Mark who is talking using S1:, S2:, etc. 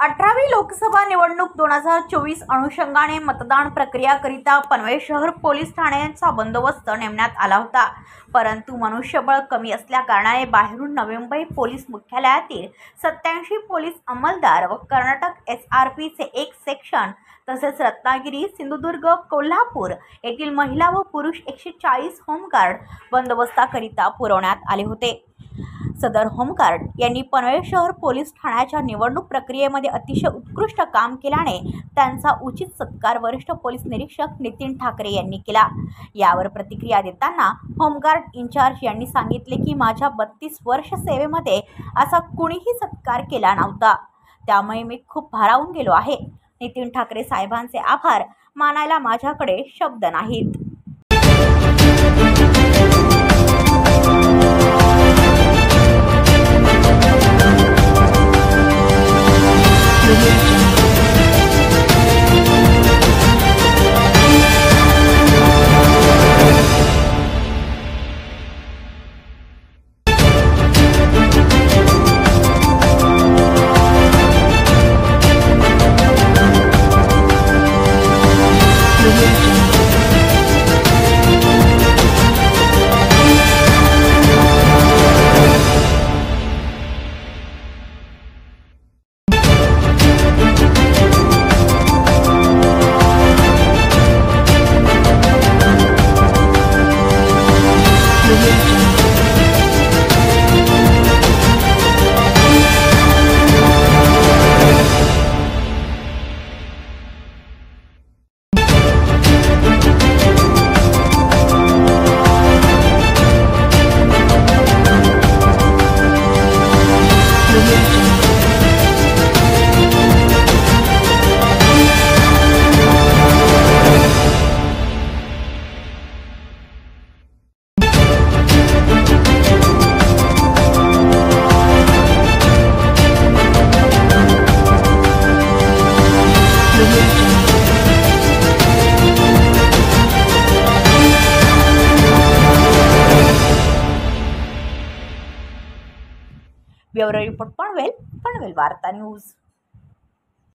S1: 18वी लोकसभा निवडणूक 2024 अनुषंगाने मतदान प्रक्रियाकरिता पनवेल शहर पोलीस ठाण्याचा बंदोबस्त नेमण्यात आला होता। परंतु मनुष्यबळ कमी असल्या कारणाने बाहेरून नवी मुंबई पोलीस मुख्यालयातील 87 पोलीस अंमलदार व कर्नाटक SRPचे एक सेक्शन तसेच रत्नागिरी, सिंधुदुर्ग, कोल्हापूर येथील महिला व पुरुष 140 होमगार्ड बंदोबस्ताकरिता पुरवण्यात आले होते। सदर होमगार्ड यांनी पनवेल शहर पोलीस ठाण्याच्या निवडणूक प्रक्रियेमध्ये अतिशय उत्कृष्ट काम केल्याने त्यांचा उचित सत्कार वरिष्ठ पोलीस निरीक्षक नितीन ठाकरे यांनी केला। यावर प्रतिक्रिया देताना होमगार्ड इंचार्ज यांनी सांगितले की माझ्या 32 वर्ष सेवेमध्ये असा कुणीही सत्कार केला नव्हता, त्यामुळे मी खूप भारावून गेलो आहे। नितीन ठाकरे साहेबांचे आभार मानायला माझ्याकडे शब्द नाहीत। ब्युरो रिपोर्ट पनवेल वार्ता न्यूज।